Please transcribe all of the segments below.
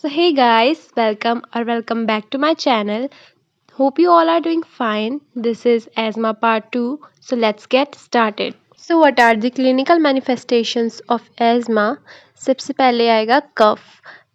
So, hey guys, welcome back to my channel. Hope you all are doing fine. This is asthma part 2. So, let's get started. So, what are the clinical manifestations of asthma? सबसे पहले आएगा कफ.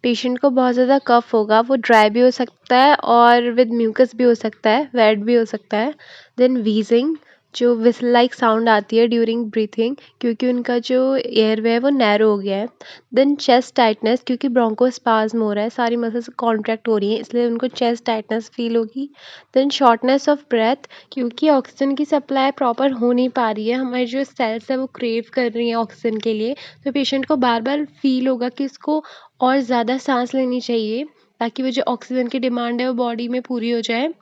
Patient को बहुत ज़्यादा कफ होगा, वो dry भी हो सकता है और विद म्यूकस भी हो सकता है, वेट भी हो सकता है. देन वीजिंग, जो विसल लाइक साउंड आती है ड्यूरिंग ब्रीथिंग, क्योंकि उनका जो एयरवे है वो नैरो हो गया है. देन चेस्ट टाइटनेस, क्योंकि ब्रोंकोस्पाज्म हो रहा है, सारी मसल्स कॉन्ट्रैक्ट हो रही हैं, इसलिए उनको चेस्ट टाइटनेस फील होगी. देन शॉर्टनेस ऑफ ब्रेथ, क्योंकि ऑक्सीजन की सप्लाई प्रॉपर हो नहीं पा रही है, हमारी जो सेल्स है वो क्रेव कर रही हैं ऑक्सीजन के लिए, तो पेशेंट को बार बार फील होगा कि इसको और ज़्यादा सांस लेनी चाहिए ताकि वो जो ऑक्सीजन की डिमांड है वो बॉडी में पूरी हो जाए,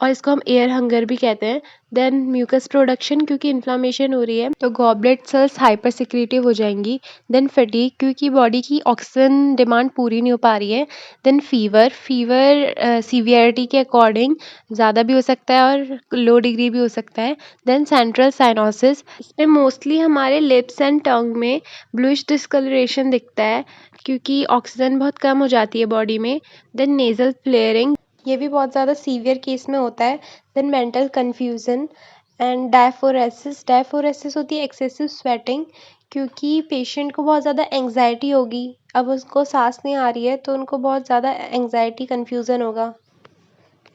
और इसको हम एयर हंगर भी कहते हैं. देन म्यूकस प्रोडक्शन, क्योंकि इन्फ्लामेशन हो रही है तो गॉबलेट सेल्स हाइपर सिक्रीटिव हो जाएंगी. देन फटीग, क्योंकि बॉडी की ऑक्सीजन डिमांड पूरी नहीं हो पा रही है. देन फीवर सीवियरिटी के अकॉर्डिंग ज़्यादा भी हो सकता है और लो डिग्री भी हो सकता है. देन सेंट्रल साइनोसिस, इसमें मोस्टली हमारे लिप्स एंड टंग में ब्लूइश डिस्कलरेशन दिखता है क्योंकि ऑक्सीजन बहुत कम हो जाती है बॉडी में. देन नेजल फ्लेयरिंग, ये भी बहुत ज़्यादा सीवियर केस में होता है. Then mental confusion and diaphoresis होती है एक्सेसिव स्वेटिंग, क्योंकि पेशेंट को बहुत ज़्यादा एंग्जाइटी होगी, अब उसको सांस नहीं आ रही है तो उनको बहुत ज़्यादा एंग्जाइटी कन्फ्यूज़न होगा.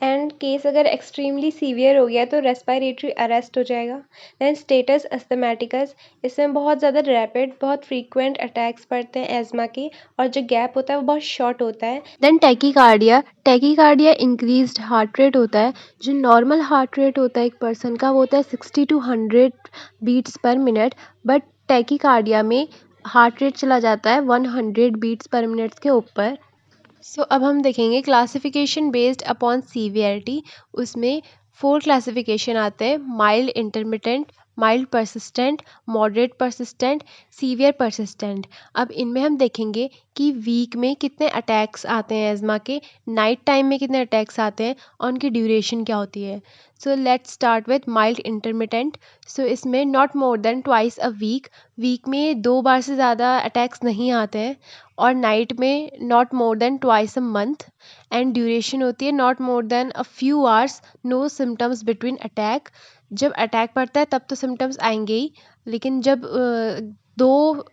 एंड केस अगर एक्सट्रीमली सीवियर हो गया तो रेस्पिरेटरी अरेस्ट हो जाएगा. देन स्टेटस अस्थमेटिकस, इसमें बहुत ज़्यादा रैपिड बहुत फ्रीक्वेंट अटैक्स पड़ते हैं एज़मा के, और जो गैप होता है वो बहुत शॉर्ट होता है. Then tachycardia increased heart rate होता है. जो नॉर्मल हार्ट रेट होता है एक पर्सन का वो होता है 60 to 100 beats per minute, but tachycardia में हार्ट रेट चला जाता है 100 बीट्स पर मिनट के ऊपर. सो अब हम देखेंगे क्लासिफिकेशन बेस्ड अपॉन सीवियरिटी. उसमें 4 क्लासिफिकेशन आते हैं: mild intermittent, mild persistent, moderate persistent, severe persistent. अब इनमें हम देखेंगे कि वीक में कितने अटैक्स आते हैं एज़मा के, नाइट टाइम में कितने अटैक्स आते हैं और उनकी ड्यूरेशन क्या होती है. So let's start with mild intermittent. So इसमें not more than twice a week में 2 बार से ज़्यादा अटैक्स नहीं आते हैं, और नाइट में not more than twice a month, and duration होती है not more than a few hours. No symptoms between attack, जब अटैक पड़ता है तब तो सिम्टम्स आएंगे ही, लेकिन जब दो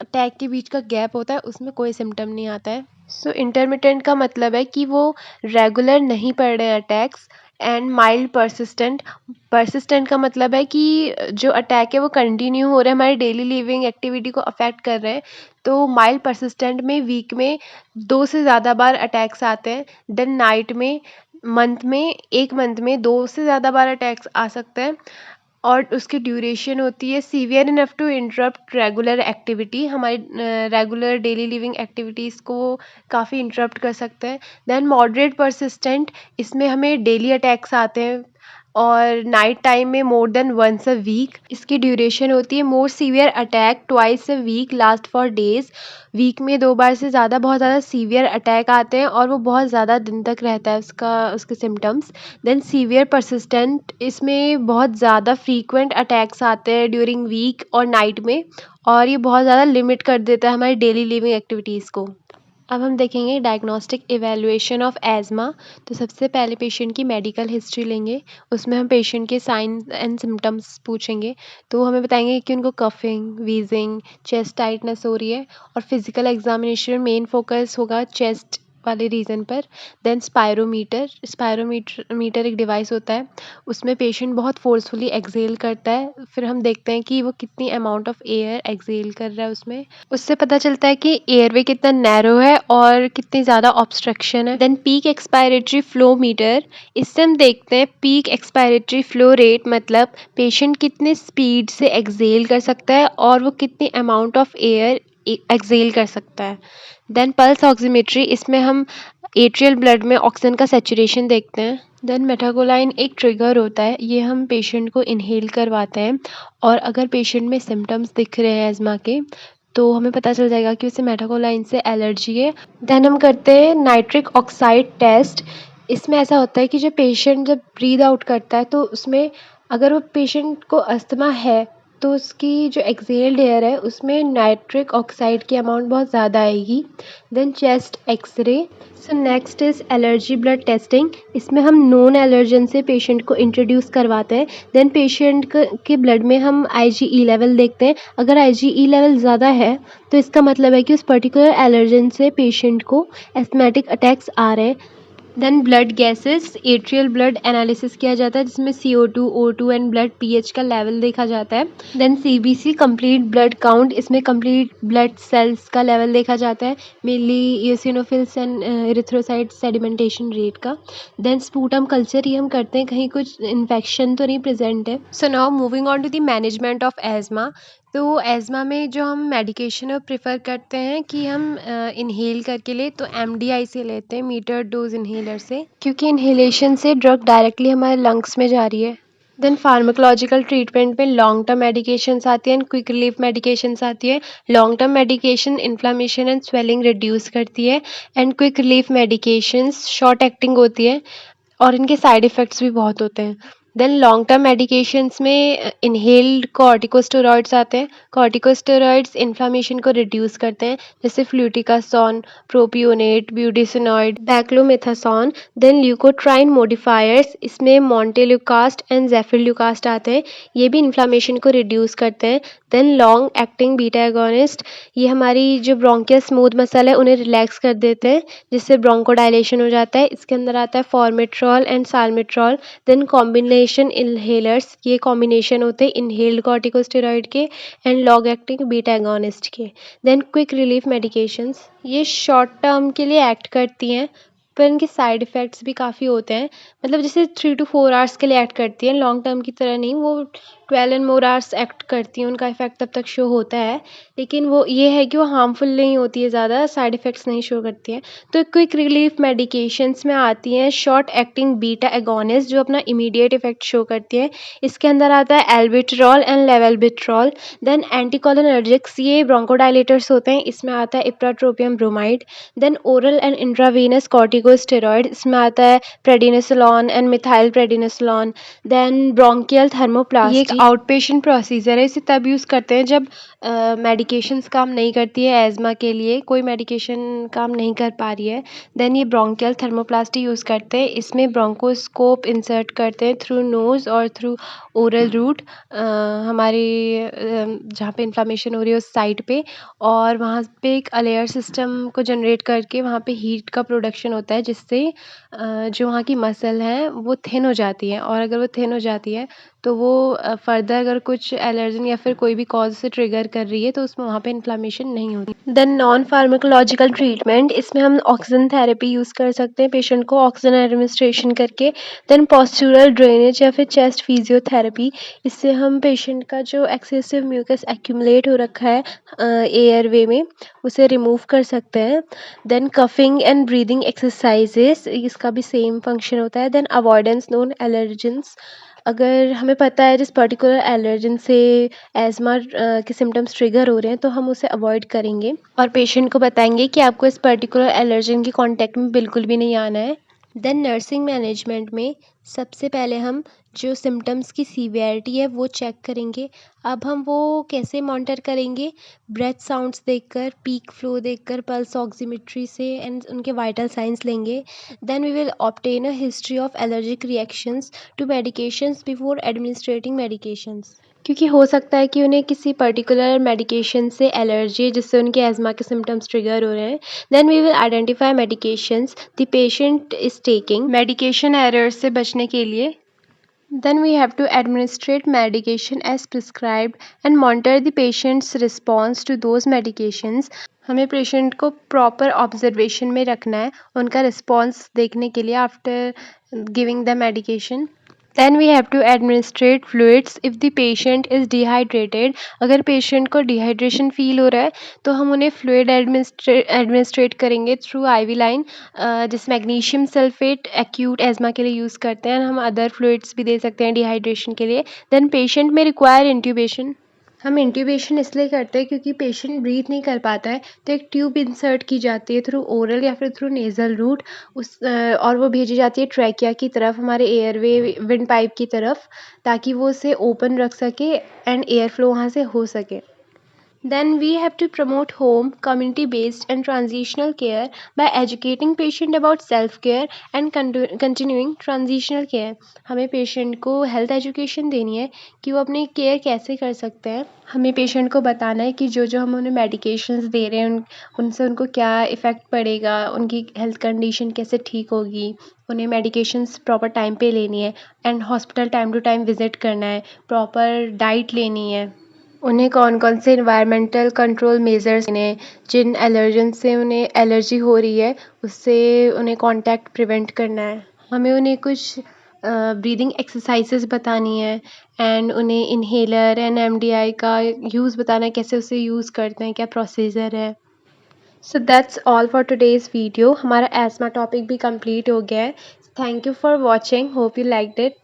अटैक के बीच का गैप होता है उसमें कोई सिम्टम नहीं आता है. सो इंटरमिटेंट का मतलब है कि वो रेगुलर नहीं पड़ रहे हैं अटैक्स. एंड माइल्ड परसिस्टेंट का मतलब है कि जो अटैक है वो कंटिन्यू हो रहे हैं, हमारी डेली लिविंग एक्टिविटी को अफेक्ट कर रहे हैं. तो माइल्ड परसिस्टेंट में वीक में 2 से ज़्यादा बार अटैक्स आते हैं. देन नाइट में एक मंथ में 2 से ज़्यादा बार अटैक्स आ सकते हैं, और उसकी ड्यूरेशन होती है severe enough to interrupt regular activity, हमारी रेगुलर डेली लिविंग एक्टिविटीज़ को काफ़ी इंटरप्ट कर सकते हैं. देन मॉडरेट परसिस्टेंट, इसमें हमें डेली अटैक्स आते हैं और नाइट टाइम में more than once a week. इसकी ड्यूरेशन होती है more severe attack twice a week last for days. Week में 2 बार से ज़्यादा बहुत ज़्यादा सीवियर अटैक आते हैं और वो बहुत ज़्यादा दिन तक रहता है उसके सिम्टम्स. देन सीवियर परसिस्टेंट, इसमें बहुत ज़्यादा फ्रीक्वेंट अटैक्स आते हैं ड्यूरिंग वीक और नाइट में, और ये बहुत ज़्यादा लिमिट कर देता है हमारी डेली लिविंग एक्टिविटीज़ को. अब हम देखेंगे डायग्नोस्टिक इवैल्यूएशन ऑफ एज़मा. तो सबसे पहले पेशेंट की मेडिकल हिस्ट्री लेंगे, उसमें हम पेशेंट के साइन एंड सिम्टम्स पूछेंगे. तो हमें बताएंगे कि उनको कफिंग, वीजिंग, चेस्ट टाइटनेस हो रही है, और फिजिकल एग्जामिनेशन मेन फोकस होगा चेस्ट वाले रीज़न पर. देन स्पायरोमीटर एक डिवाइस होता है, उसमें पेशेंट बहुत फोर्सफुली एक्सेल करता है, फिर हम देखते हैं कि वो कितनी अमाउंट ऑफ एयर एक्सेल कर रहा है उसमें. उससे पता चलता है कि एयरवे कितना नैरो है और कितनी ज़्यादा ऑब्स्ट्रक्शन है. Then peak expiratory flow meter, इससे हम देखते हैं पीक एक्सपायरेटरी फ्लो रेट, मतलब पेशेंट कितने स्पीड से एक्सेल कर सकता है और वो कितनी अमाउंट ऑफ एयर एक्सेल कर सकता है. देन पल्स ऑक्सीमेट्री, इसमें हम एट्रियल ब्लड में ऑक्सीजन का सैचुरेशन देखते हैं. देन मेटाकोलाइन एक ट्रिगर होता है, ये हम पेशेंट को इनहेल करवाते हैं, और अगर पेशेंट में सिम्टम्स दिख रहे हैं एज़मा के तो हमें पता चल जाएगा कि उसे मेटाकोलाइन से एलर्जी है. देन हम करते हैं नाइट्रिक ऑक्साइड टेस्ट. इसमें ऐसा होता है कि जब पेशेंट ब्रीद आउट करता है तो उसमें अगर वो पेशेंट को अस्थमा है तो उसकी जो एक्सहेल्ड एयर है उसमें नाइट्रिक ऑक्साइड की अमाउंट बहुत ज़्यादा आएगी। Then chest X-ray. So next is allergy blood testing. इसमें हम नॉन एलर्जन से पेशेंट को इंट्रोड्यूस करवाते हैं। देन पेशेंट के ब्लड में हम IgE लेवल देखते हैं। अगर IgE लेवल ज़्यादा है तो इसका मतलब है कि उस पर्टिकुलर एलर्जन से पेशेंट को एस्थमेटिक अटैक्स आ रहे हैं। Then blood gases, atrial blood analysis किया जाता है जिसमें CO2, O2 and blood pH का लेवल देखा जाता है। Then CBC, complete blood count. इसमें कंप्लीट ब्लड सेल्स का लेवल देखा जाता है, mainly eosinophils and erythrocyte sedimentation rate का। देन स्पूटम कल्चर, ये हम करते हैं कहीं कुछ इन्फेक्शन तो नहीं प्रेजेंट है। So now moving on to the management of asthma. तो एज़मा में जो हम मेडिकेशन प्रेफर करते हैं कि हम इन्हेल करके ले, तो MDI से लेते हैं, मीटर डोज इन्हेलर से, क्योंकि इन्हेलेशन से ड्रग डायरेक्टली हमारे लंग्स में जा रही है। देन फार्माकोलॉजिकल ट्रीटमेंट में लॉन्ग टर्म मेडिकेशंस आती हैं, क्विक रिलीफ मेडिकेशंस आती है। Long term medication inflammation and swelling reduce करती है, and quick relief medications short acting होती है और इनके साइड इफ़ेक्ट्स भी बहुत होते हैं। देन लॉन्ग टर्म मेडिकेशंस में इन्हेल्ड कॉर्टिकोस्टेरॉइड्स आते हैं। कॉर्टिकोस्टेरॉइड्स इन्फ्लामेशन को रिड्यूस करते हैं, जैसे fluticasone, propionate, budesonide, beclomethasone. Then leukotriene modifiers, इसमें मॉन्टेल्यूकास्ट एंड ज़ेफिरल्यूकास्ट आते हैं, ये भी इन्फ्लामेशन को रिड्यूस करते हैं। Then long acting beta agonist, ये हमारी जो ब्रोंकियल स्मूथ मसल है उन्हें रिलैक्स कर देते हैं, जिससे ब्रोंकोडायलेशन हो जाता है। इसके अंदर आता है फॉर्मेट्रॉल एंड साल्मेट्रॉल। देन कॉम्बिनेशन इनहेलर्स, ये कॉम्बिनेशन होते हैं इनहेल्ड कॉर्टिकोस्टेरॉइड के and long acting beta agonist के। देन क्विक रिलीफ मेडिकेशंस, ये शॉर्ट टर्म के लिए एक्ट करती हैं पर इनके साइड इफ़ेक्ट्स भी काफ़ी होते हैं। मतलब जैसे 3 to 4 आवर्स के लिए एक्ट करती हैं, लॉन्ग टर्म की तरह नहीं, वो 12 एंड मोर आवर्स एक्ट करती हैं, उनका इफ़ेक्ट तब तक शो होता है। लेकिन वो ये है कि वो हार्मफुल नहीं होती है, ज़्यादा साइड इफ़ेक्ट्स नहीं शो करती हैं। तो क्विक रिलीफ मेडिकेशंस में आती हैं शॉर्ट एक्टिंग बीटा एगोनिस्ट, जो अपना इमीडिएट इफ़ेक्ट शो करती है। इसके अंदर आता है albuterol and levalbuterol. Then anticholinergics, ये ब्रोंकोडायलेटर्स होते हैं, इसमें आता है ipratropium bromide. Then oral and intravenous corticosteroid, इसमें आता है prednisolone and methyl prednisolone. Then bronchial thermoplasty, ये एक आउट पेशेंट प्रोसीजर है, इसे तब यूज़ करते हैं जब मेडिकेशंस काम नहीं करती है। एज़मा के लिए कोई मेडिकेशन काम नहीं कर पा रही है, देन ये ब्रोंकियल थर्मोप्लास्टी यूज़ करते हैं। इसमें ब्रोंकोस्कोप इंसर्ट करते हैं थ्रू नोज़ और थ्रू ओरल रूट, हमारी जहाँ पे इन्फ्लामेशन हो रही है उस साइट पे, और वहाँ पे एक अलेयर सिस्टम को जनरेट करके वहाँ पे हीट का प्रोडक्शन होता है, जिससे जो वहाँ की मसल हैं वो थिन हो जाती हैं, और अगर वो थिन हो जाती है तो वो फर्दर अगर कुछ एलर्जन या फिर कोई भी कॉज से ट्रिगर कर रही है तो उसमें वहाँ पे इन्फ्लामेशन नहीं होती। देन नॉन फार्माकोलॉजिकल ट्रीटमेंट, इसमें हम ऑक्सीजन थेरेपी यूज़ कर सकते हैं पेशेंट को ऑक्सीजन एडमिनिस्ट्रेशन करके। देन पॉस्चरल ड्रेनेज या फिर चेस्ट फिजियोथेरेपी, इससे हम पेशेंट का जो एक्सेसिव म्यूकस एक्यूमुलेट हो रखा है एयरवे में उसे रिमूव कर सकते हैं। Then coughing and breathing exercises, इसका भी सेम फंक्शन होता है। देन अवॉइडेंस नॉन एलर्जेंस, अगर हमें पता है जिस पर्टिकुलर एलर्जन से एज़मा के सिम्टम्स ट्रिगर हो रहे हैं तो हम उसे अवॉइड करेंगे और पेशेंट को बताएंगे कि आपको इस पर्टिकुलर एलर्जन के कांटेक्ट में बिल्कुल भी नहीं आना है। देन नर्सिंग मैनेजमेंट में सबसे पहले हम जो सिम्टम्स की सीवियरिटी है वो चेक करेंगे। अब हम वो कैसे मॉनिटर करेंगे? ब्रेथ साउंड्स देखकर, पीक फ्लो देखकर, पल्स ऑक्सीमेट्री से एंड उनके वाइटल साइंस लेंगे। Then we will obtain a history of allergic reactions to medications before administrating medications, क्योंकि हो सकता है कि उन्हें किसी पर्टिकुलर मेडिकेशन से एलर्जी है जिससे उनके एज़मा के सिम्टम्स ट्रिगर हो रहे हैं। Then we will identify medications the patient is taking, medication errors से बचने के लिए। Then we have to administrate medication as prescribed and monitor the patient's response to those medications. हमें पेशेंट को प्रॉपर ऑब्जर्वेशन में रखना है उनका रिस्पॉन्स देखने के लिए after giving the medication. Then we have to administrate fluids if the patient is dehydrated. अगर पेशेंट को डिहाइड्रेशन फील हो रहा है तो हम उन्हें फ्लूइड एडमिनिस्ट्रेट करेंगे थ्रू IV लाइन, जिस मैग्नीशियम सल्फेट एक्यूट एज़मा के लिए यूज़ करते हैं। हम अदर फ्लूइड्स भी दे सकते हैं डिहाइड्रेशन के लिए। देन पेशेंट में रिक्वायर इंट्यूबेशन। हम इंट्यूबेशन इसलिए करते हैं क्योंकि पेशेंट ब्रीथ नहीं कर पाता है, तो एक ट्यूब इंसर्ट की जाती है थ्रू ओरल या फिर थ्रू नेज़ल रूट और वो भेजी जाती है ट्रैकिया की तरफ, हमारे एयरवे विंड पाइप की तरफ, ताकि वो उसे ओपन रख सके एंड एयर फ्लो वहाँ से हो सके। Then we have to promote home, community-based and transitional care by educating patient about self-care and continuing transitional care. हमें पेशेंट को हेल्थ एजुकेशन देनी है कि वो अपनी केयर कैसे कर सकते हैं। हमें पेशेंट को बताना है कि जो जो हम उन्हें मेडिकेशंस दे रहे हैं उनसे उनको क्या इफ़ेक्ट पड़ेगा, उनकी हेल्थ कंडीशन कैसे ठीक होगी, उन्हें मेडिकेशंस प्रॉपर टाइम पे लेनी है and hospital time to time visit करना है, प्रॉपर डाइट लेनी है। उन्हें कौन-कौन से एनवायरमेंटल कंट्रोल मेजर्स लेने, जिन एलर्जन से उन्हें एलर्जी हो रही है, उससे उन्हें कॉन्टैक्ट प्रिवेंट करना है। हमें उन्हें कुछ ब्रीदिंग एक्सरसाइज़ेज़ बतानी है एंड उन्हें इन्हेलर एंड एमडीआई का यूज़ बताना है, कैसे उसे यूज़ करते हैं, क्या प्रोसीजर है। So that's all for today's video. हमारा एस्मा टॉपिक भी कंप्लीट हो गया है। Thank you for watching, hope you liked it.